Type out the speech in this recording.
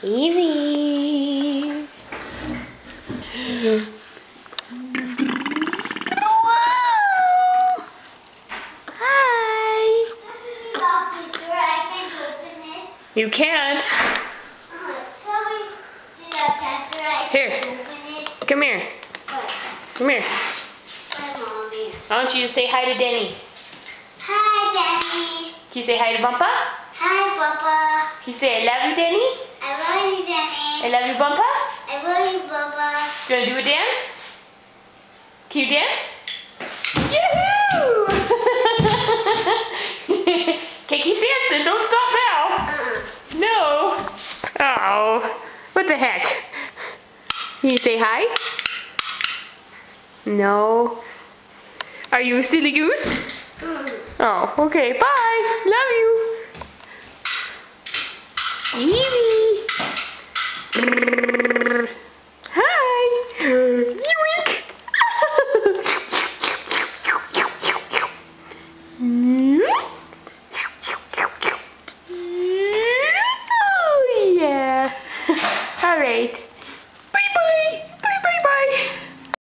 Evie. Hi. You can't. Here. Come here. Come here. I want you to say hi to Denny. Hi, Denny. Can you say hi to Bumpa? Hi, Papa. Can you say I love you, Denny? I love you, Denny. I love you, Bumpa? I love you, Papa. Do you want to do a dance? Can you dance? Yahoo! Okay, keep dancing. Don't stop now. No. Oh, what the heck? Can you say hi? No. Are you a silly goose? Oh, okay. Bye. Love you. Evie. Hi. Yoink. Oh, yeah. All right.